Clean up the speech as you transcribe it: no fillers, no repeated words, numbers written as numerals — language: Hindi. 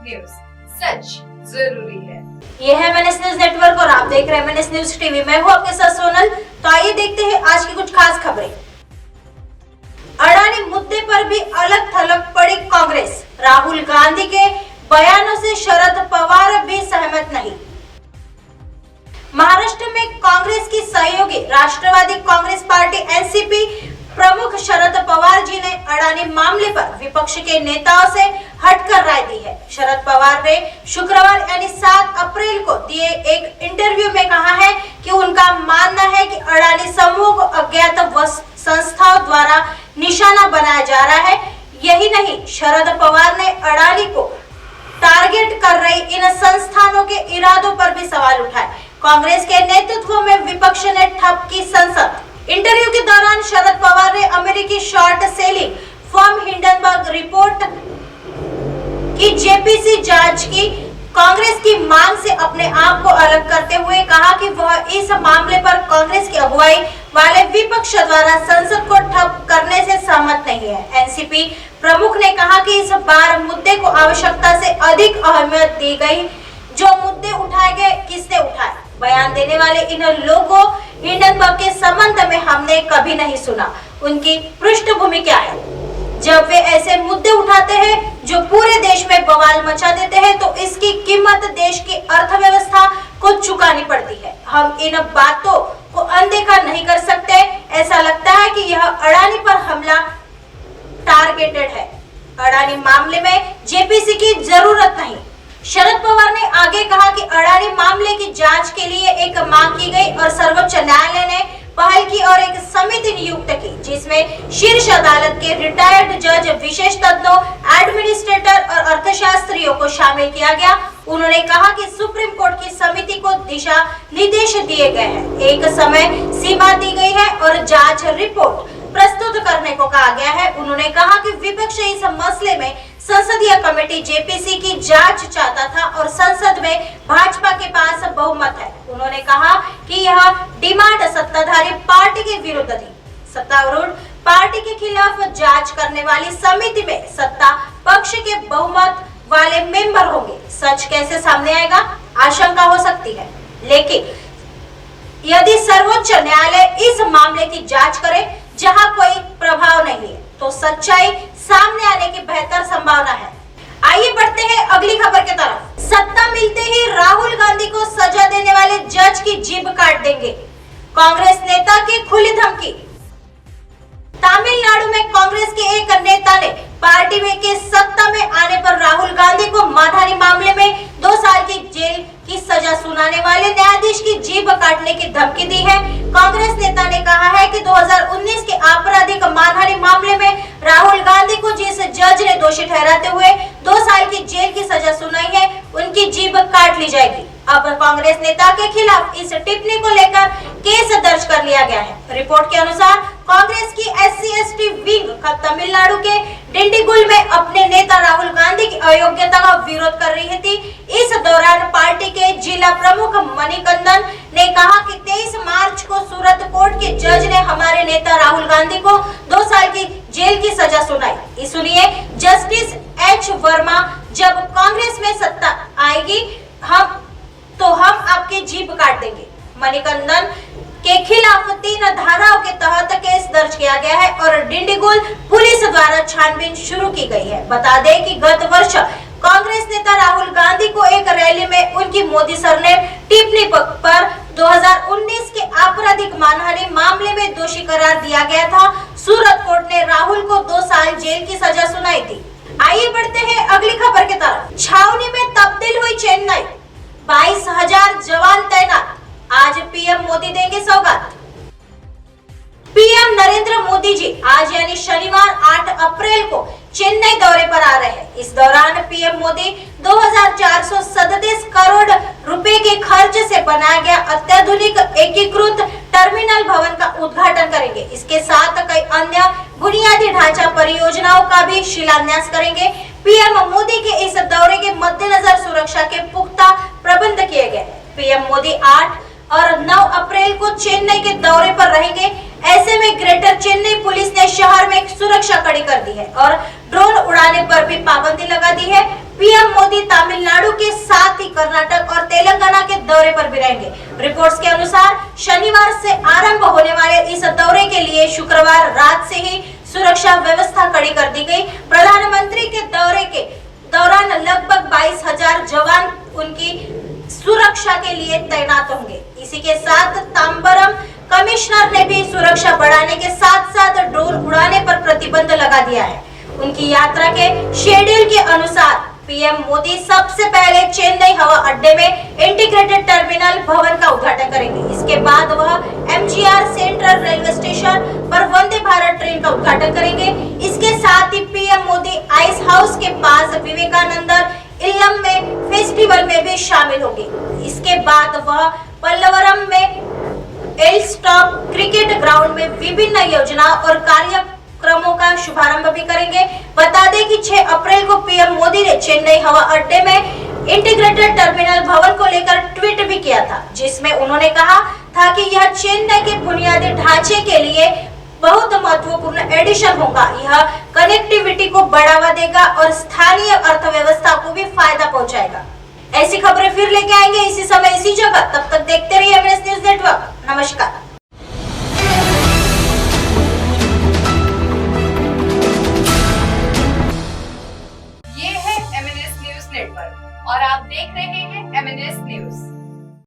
न्यूज, सच जरूरी है। ये है MNS न्यूज नेटवर्क और आप देख रहे हैं MNS न्यूज टीवी। मैं हूँ आपके साथ सोनल। तो आइए देखते हैं आज की कुछ खास खबरें। अडानी मुद्दे पर भी अलग थलग पड़ी कांग्रेस। राहुल गांधी के बयानों से शरद पवार भी सहमत नहीं। महाराष्ट्र में कांग्रेस की सहयोगी राष्ट्रवादी कांग्रेस पार्टी एनसीपी प्रमुख शरद पवार जी ने अडानी मामले पर विपक्ष के नेताओं से हटकर राय दी है। शरद पवार ने शुक्रवार यानी 7 अप्रैल को दिए एक इंटरव्यू में कहा है कि उनका मानना है कि अडानी समूह को अज्ञात संस्थाओं द्वारा निशाना बनाया जा रहा है। यही नहीं, शरद पवार ने अडानी को टारगेट कर रही इन संस्थानों के इरादों पर भी सवाल उठाए। कांग्रेस के नेतृत्व में विपक्ष ने ठप की संसद। इंटरव्यू के दौरान शरद पवार ने अमेरिकी short selling firm Hindenburg report की जेपीसी जांच की कांग्रेस की मांग से अपने आप को अलग करते हुए कहा कि वह इस मामले पर कांग्रेस की अगुवाई वाले विपक्ष द्वारा संसद को ठप करने से सहमत नहीं है। एनसीपी प्रमुख ने कहा कि इस बार मुद्दे को आवश्यकता से अधिक अहमियत दी गई। जो मुद्दे उठाए गए, किसने उठाए? बयान देने वाले इन लोगों हिंडनबर्ग के संबंध में हमने कभी नहीं सुना। उनकी पृष्ठभूमि क्या है? जब वे ऐसे मुद्दे उठाते हैं जो पूरे देश में बवाल मचा देते हैं, तो इसकी कीमत देश की अर्थव्यवस्था को चुकानी पड़ती है। हम इन बातों को अनदेखा नहीं कर सकते। ऐसा लगता है कि यह अडानी पर हमला टारगेटेड है। अडानी मामले में जेपीसी की जरूरत नहीं। शरद पवार ने आगे कहा कि अडानी मामले की जांच के लिए एक मांग की गई और सर्वोच्च न्यायालय ने पहल की और एक समिति नियुक्त की, जिसमें शीर्ष अदालत के रिटायर्ड जज, विशेष तज्ञों, एडमिनिस्ट्रेटर और अर्थशास्त्रियों को शामिल किया गया। उन्होंने कहा कि सुप्रीम कोर्ट की समिति को दिशा निर्देश दिए गए हैं, एक समय सीमा दी गई है और जांच रिपोर्ट प्रस्तुत करने को कहा गया है। उन्होंने कहा कि विपक्ष इस मसले में संसदीय कमेटी जेपीसी की जांच चाहता था और संसद में भाजपा के पास बहुमत है। उन्होंने कहा कि यह डिमांड सत्ताधारी पार्टी के विरुद्ध थी। सत्तारूढ़ पार्टी के खिलाफ जांच करने वाली समिति में सत्ता पक्ष के बहुमत वाले मेंबर होंगे। सच कैसे सामने आएगा, आशंका हो सकती है, लेकिन यदि सर्वोच्च न्यायालय इस मामले की जांच करे जहां कोई प्रभाव नहीं है, तो सच्चाई सामने आने की बेहतर संभावना है। आइए बढ़ते हैं अगली खबर की तरफ। सत्ता मिलते ही राहुल गांधी को सजा देने वाले जज की जीभ काट देंगे, कांग्रेस नेता की खुली धमकी। तमिलनाडु में कांग्रेस के एक नेता ने पार्टी में के सत्ता में आने पर राहुल गांधी को मानहानि मामले में 2 साल की जेल की सजा सुनाने वाले न्यायाधीश की जीभ काटने की धमकी दी है। कांग्रेस नेता ने कहा है कि 2019 के आपराधिक मानहानि मामले में राहुल गांधी को जिस जज ने दोषी ठहराते हुए 2 साल की जेल की सजा सुनाई है, उनकी जीभ काट ली जाएगी। अब कांग्रेस नेता के खिलाफ इस टिप्पणी को लेकर केस दर्ज कर लिया गया है। रिपोर्ट के अनुसार कांग्रेस की SC/ST विंग तमिलनाडु के डिंडीगुल में अपने नेता राहुल गांधी की अयोग्यता का विरोध कर रही थी। इस दौरान पार्टी के जिला प्रमुख मणिकंदन ने कहा कि 23 मार्च को सूरत कोर्ट के जज ने हमारे नेता राहुल गांधी को 2 साल की जेल की सजा सुनाई। सुनिए, जस्टिस H वर्मा, जब कांग्रेस में सत्ता आएगी हम आपकी जीभ काट देंगे। मणिकंदन के खिलाफ 3 धाराओं के तहत केस दर्ज किया गया है और डिंडीगुल पुलिस द्वारा छानबीन शुरू की गई है। बता दें कि गत वर्ष कांग्रेस नेता राहुल गांधी को एक रैली में उनकी मोदी सरनेम टिप्पणी पर 2019 के आपराधिक मानहानि मामले में दोषी करार दिया गया था। सूरत कोर्ट ने राहुल को 2 साल जेल की सजा सुनाई थी। आइए बढ़ते हैं अगली खबर की तरफ। छावनी में तब्दील हुई चेन्नई, 22,000 जवान तैनात। आज पीएम मोदी देंगे सौगात। पीएम नरेंद्र मोदी जी आज यानी शनिवार 8 अप्रैल को चेन्नई दौरे पर आ रहे हैं। इस दौरान पीएम मोदी 2437 करोड़ रुपए के खर्च से बनाया गया अत्याधुनिक एकीकृत टर्मिनल भवन का उद्घाटन करेंगे। इसके साथ कई अन्य बुनियादी ढांचा परियोजनाओं का भी शिलान्यास करेंगे। पीएम मोदी के इस दौरे के मद्देनजर सुरक्षा के पुख्ता प्रबंध किए गए। पीएम मोदी 8 और 9 अप्रैल को चेन्नई के दौरे पर रहेंगे। ऐसे में ग्रेटर चेन्नई पुलिस ने शहर में सुरक्षा कड़ी कर दी है और ड्रोन उड़ाने पर भी पाबंदी लगा दी है। पीएम मोदी तमिलनाडु के साथ ही कर्नाटक और तेलंगाना के दौरे पर भी रहेंगे। रिपोर्ट्स के अनुसार शनिवार से आरंभ होने वाले इस दौरे के लिए शुक्रवार रात से ही सुरक्षा व्यवस्था कड़ी कर दी गई। प्रधानमंत्री के दौरे के दौरान लगभग 22,000 जवान उनकी सुरक्षा के लिए तैनात होंगे। इसी के साथ तांबरम कमिश्नर ने भी सुरक्षा बढ़ाने के साथ साथ ड्रोन उड़ाने पर प्रतिबंध लगा दिया है। उनकी यात्रा के शेड्यूल के अनुसार पीएम मोदी सबसे पहले चेन्नई हवा अड्डे में इंटीग्रेटेड टर्मिनल भवन का उद्घाटन करेंगे। इसके बाद वह एमजीआर सेंट्रल रेलवे स्टेशन पर वंदे भारत ट्रेन का उद्घाटन करेंगे। इसके साथ ही पीएम मोदी आइस हाउस के पास विवेकानंद इलम में फेस्टिवल में भी शामिल होंगे। इसके बाद वह पल्लवरम में एल स्टॉप क्रिकेट ग्राउंड में विभिन्न योजना और कार्यक्रमों का शुभारंभ भी करेंगे। बता दें कि 6 अप्रैल को पीएम मोदी ने चेन्नई हवा अड्डे में इंटीग्रेटेड टर्मिनल भवन को लेकर ट्वीट भी किया था, जिसमें उन्होंने कहा था कि यह चेन्नई के बुनियादी ढांचे के लिए बहुत महत्वपूर्ण एडिशन होगा। यह कनेक्टिविटी को बढ़ावा देगा और स्थानीय अर्थव्यवस्था को भी फायदा पहुंचाएगा। ऐसी खबरें फिर लेके आएंगे इसी समय इसी जगह। तब तक देखते रहिए एमएनएस न्यूज़ नेटवर्क। नमस्कार।